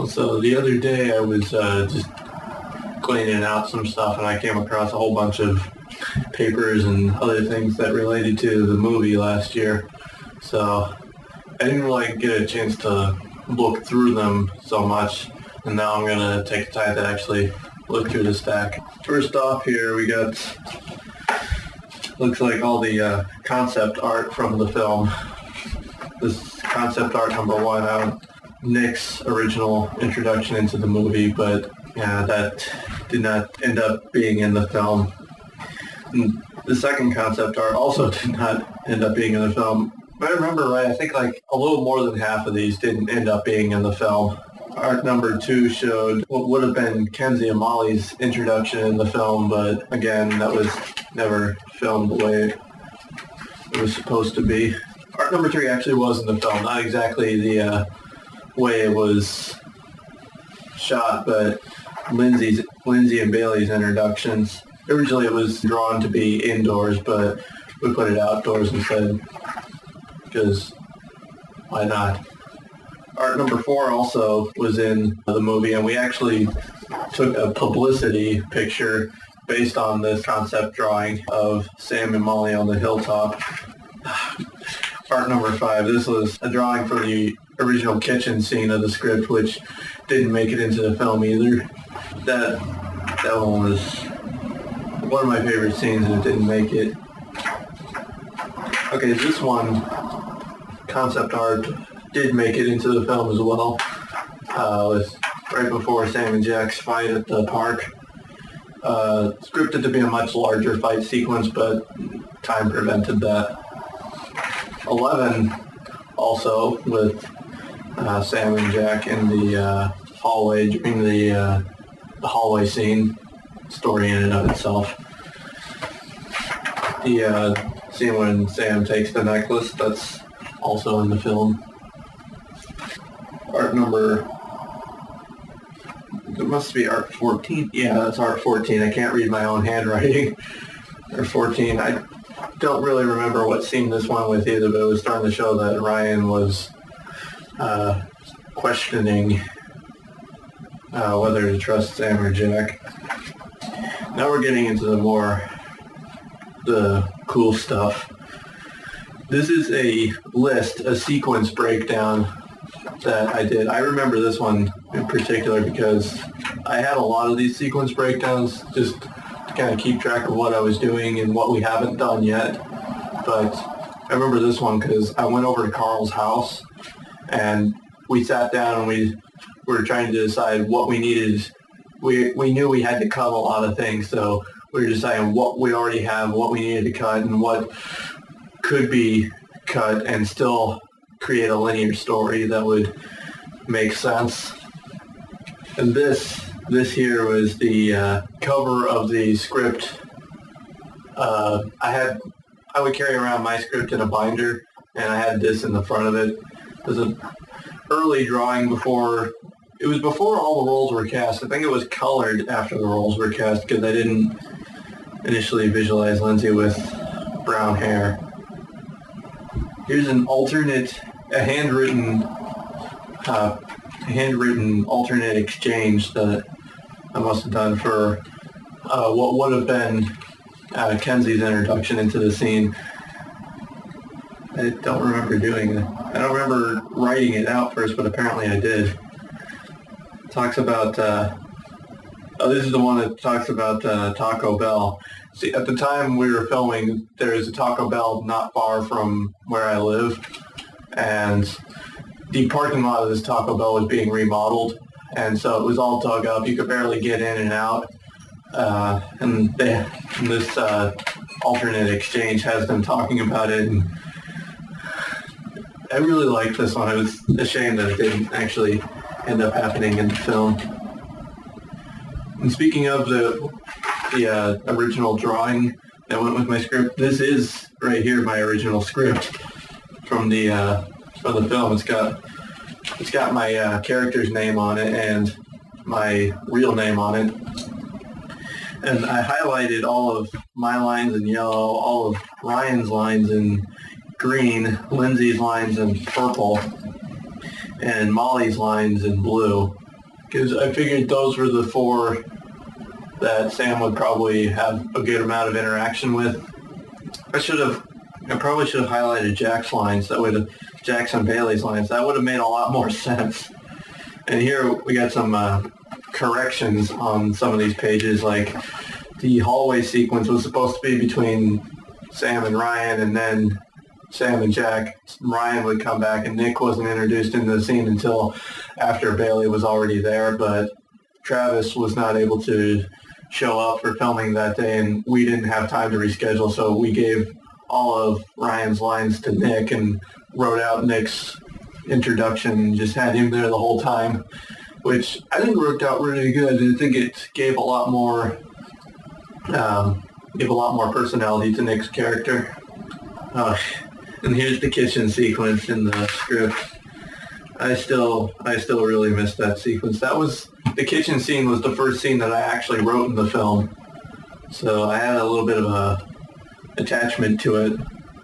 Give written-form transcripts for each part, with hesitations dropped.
So the other day I was just cleaning out some stuff and I came across a whole bunch of papers and other things that related to the movie last year. So I didn't really get a chance to look through them so much, and now I'm going to take the time to actually look through the stack. First off here we got, looks like all the concept art from the film. This concept art number one, Nick's original introduction into the movie, but yeah, that did not end up being in the film. And the second concept art also did not end up being in the film. If I remember right, I think like a little more than half of these didn't end up being in the film. Art number two showed what would have been Kenzie and Molly's introduction in the film, but again, that was never filmed the way it was supposed to be. Art number three actually was in the film, not exactly the way it was shot, but Lindsay and Bailey's introductions. Originally it was drawn to be indoors, but we put it outdoors instead, because why not? Art number four also was in the movie, and we actually took a publicity picture based on this concept drawing of Sam and Molly on the hilltop. Art number five, this was a drawing for the original kitchen scene of the script, which didn't make it into the film either. That one was one of my favorite scenes, and it didn't make it. Okay, this one, concept art, did make it into the film as well. It was right before Sam and Jack's fight at the park. Scripted to be a much larger fight sequence, but time prevented that. 11, also with Sam and Jack in the hallway during the hallway scene, story in and of itself. The scene when Sam takes the necklace, that's also in the film. Art number, it must be art 14. Yeah, that's art 14. I can't read my own handwriting. Art 14. I don't really remember what scene this one with either, but it was starting to show that Ryan was questioning whether to trust Sam or Jack. Now we're getting into the cool stuff. This is a list, a sequence breakdown that I did. I remember this one in particular because I had a lot of these sequence breakdowns just to kind of keep track of what I was doing and what we haven't done yet. But I remember this one because I went over to Carl's house and we sat down and we were trying to decide what we needed. We knew we had to cut a lot of things, so we were deciding what we already have, what we needed to cut, and what could be cut and still create a linear story that would make sense. And this here was the cover of the script. I would carry around my script in a binder, and I had this in the front of it. It was an early drawing before all the roles were cast. I think it was colored after the roles were cast because I didn't initially visualize Lindsay with brown hair. Here's an alternate, a handwritten alternate exchange that I must have done for what would have been Kenzie's introduction into the scene. I don't remember doing it. I don't remember writing it out first, but apparently I did. Talks about, this is the one that talks about Taco Bell. See, at the time we were filming, there is a Taco Bell not far from where I live, and the parking lot of this Taco Bell was being remodeled, and so it was all dug up. You could barely get in and out, and this alternate exchange has them talking about it, and I really liked this one. I was ashamed that it didn't actually end up happening in the film. And speaking of the original drawing that went with my script, this is right here my original script from the film. It's got my character's name on it and my real name on it. And I highlighted all of my lines in yellow, all of Ryan's lines in green, Lindsay's lines in purple, and Molly's lines in blue. because I figured those were the four that Sam would probably have a good amount of interaction with. I probably should have highlighted Jack's lines. That would have Jackson Bailey's lines. That would have made a lot more sense. And here we got some corrections on some of these pages. Like the hallway sequence was supposed to be between Sam and Ryan, and then Sam and Jack. Ryan would come back, and Nick wasn't introduced into the scene until after Bailey was already there. But Travis was not able to show up for filming that day, and we didn't have time to reschedule, so we gave all of Ryan's lines to Nick and wrote out Nick's introduction and just had him there the whole time, which I think worked out really good. I think it gave a lot more personality to Nick's character. And here's the kitchen sequence in the script. I still really miss that sequence. The kitchen scene was the first scene that I actually wrote in the film, so I had a little bit of a attachment to it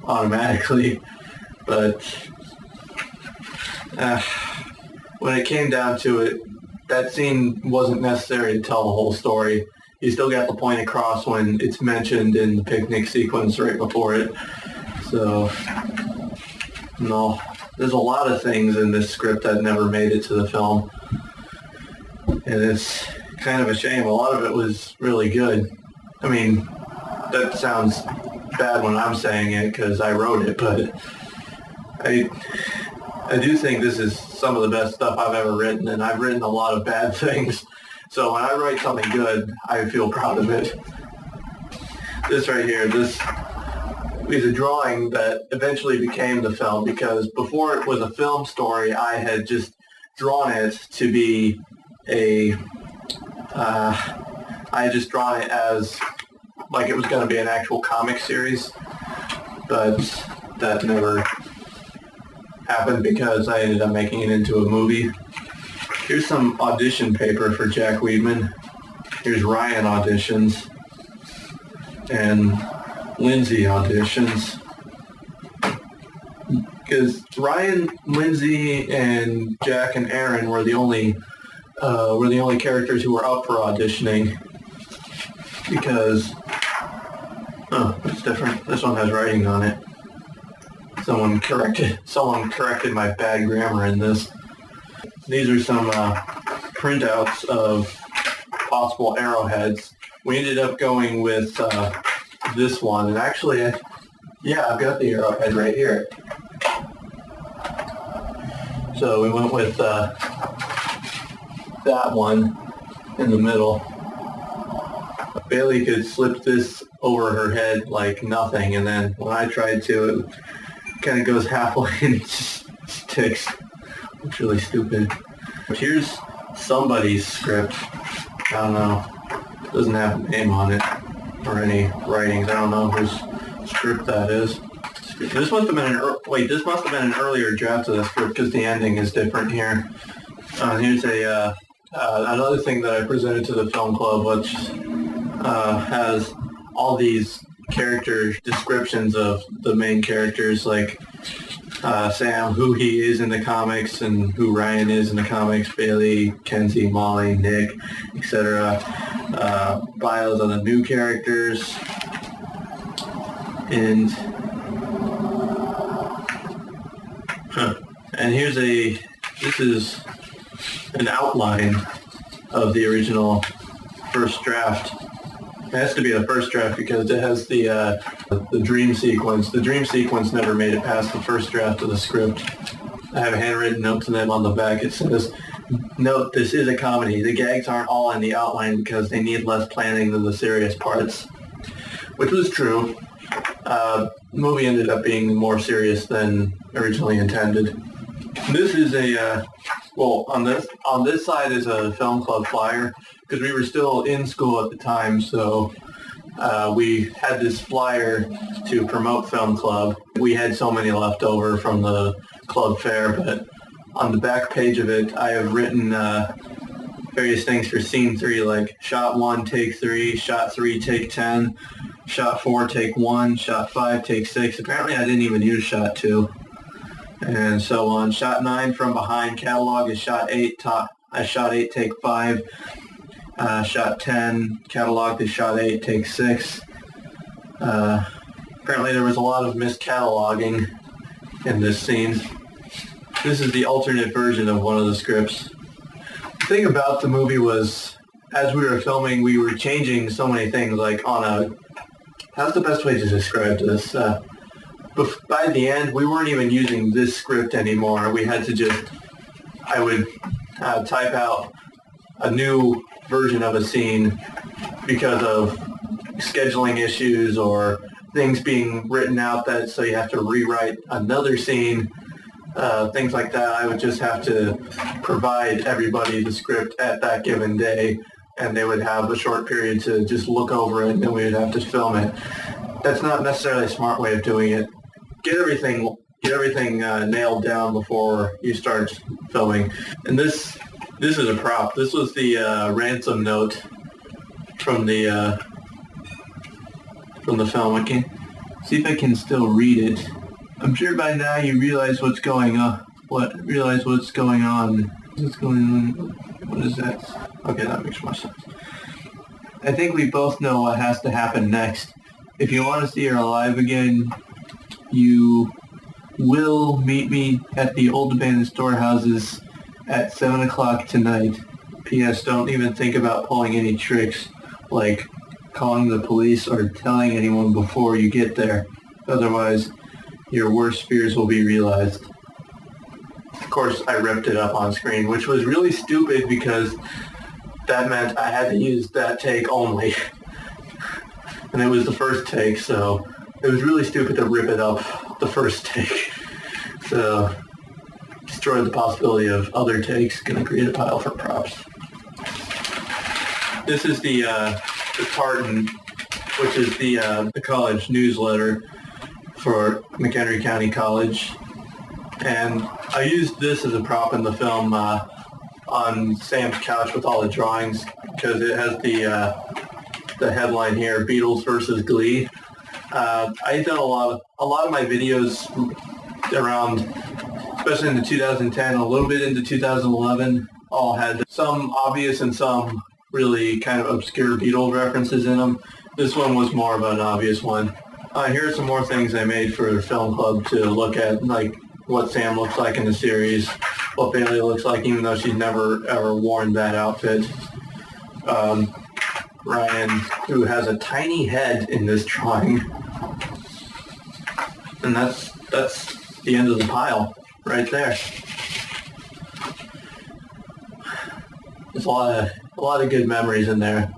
automatically. But when it came down to it, that scene wasn't necessary to tell the whole story. You still got the point across when it's mentioned in the picnic sequence right before it. So, no, there's a lot of things in this script that never made it to the film. And it's kind of a shame. A lot of it was really good. I mean, that sounds bad when I'm saying it because I wrote it, but I do think this is some of the best stuff I've ever written, and I've written a lot of bad things. So when I write something good, I feel proud of it. This right here, this is a drawing that eventually became the film, because before it was a film story, I had just drawn it to be I had just drawn it as like it was going to be an actual comic series, but that never happened because I ended up making it into a movie. Here's some audition paper for Jack Weidman. Here's Ryan auditions and Lindsay auditions. Because Ryan, Lindsay, and Jack and Aaron were the only characters who were up for auditioning. Because it's different. This one has writing on it. Someone corrected my bad grammar in this. These are some printouts of possible arrowheads. We ended up going with this one, and actually, I've got the arrowhead right here. So we went with that one in the middle. Bailey could slip this over her head like nothing, and then when I tried to, it kind of goes halfway and it just sticks. It's really stupid. Here's somebody's script. I don't know. It doesn't have a name on it or any writings. I don't know whose script that is. This must have been an earlier draft of the script because the ending is different here. Here's another thing that I presented to the film club, which has all these character descriptions of the main characters, like Sam, who he is in the comics, and who Ryan is in the comics, Bailey, Kenzie, Molly, Nick, etc. Bios on the new characters, and this is an outline of the original first draft. It has to be the first draft because it has the dream sequence. The dream sequence never made it past the first draft of the script. I have a handwritten note to them on the back. It says, "Note, this is a comedy. The gags aren't all in the outline because they need less planning than the serious parts," which was true. The movie ended up being more serious than originally intended. This is on this side is a film club flyer because we were still in school at the time, so we had this flyer to promote film club. We had so many left over from the club fair, but on the back page of it, I have written various things for scene 3, like shot 1, take 3, shot 3, take 10, shot 4, take 1, shot 5, take 6. Apparently I didn't even use shot 2. And so on. Shot 9 from behind catalog is shot 8, I shot 8, take 5, shot 10, cataloged as shot 8, take 6. Apparently there was a lot of miscataloguing in this scene. This is the alternate version of one of the scripts. The thing about the movie was, as we were filming, we were changing so many things, like on a... How's the best way to describe this? By the end, we weren't even using this script anymore. We had to just... I would type out a new version of a scene because of scheduling issues or things being written out that so you have to rewrite another scene, things like that. I would just have to provide everybody the script at that given day, and they would have a short period to just look over it, and then we would have to film it. That's not necessarily a smart way of doing it. Get everything nailed down before you start filming. And this is a prop. This was the ransom note from the film. I can see if I can still read it. I'm sure by now you realize what's going on. What's going on? What is that? Okay, that makes more sense. I think we both know what has to happen next. If you want to see her alive again, you will meet me at the old abandoned storehouses at 7 o'clock tonight. P.S. Don't even think about pulling any tricks, like calling the police or telling anyone before you get there. Otherwise, your worst fears will be realized. Of course, I ripped it up on screen, which was really stupid because that meant I had to use that take only. And it was the first take, so it was really stupid to rip it up the first take. So, destroyed the possibility of other takes. Gonna create a pile for props. This is the Tartan, which is the college newsletter for McHenry County College. And I used this as a prop in the film on Sam's couch with all the drawings because it has the headline here, Beatles versus Glee. I've done a lot of my videos around, especially in the 2010, a little bit into 2011, all had some obvious and some really kind of obscure Beatles references in them. This one was more of an obvious one. Here are some more things I made for Film Club to look at, like what Sam looks like in the series, what Bailey looks like, even though she's never ever worn that outfit. Ryan, who has a tiny head in this drawing. And that's the end of the pile right there. There's a lot of good memories in there.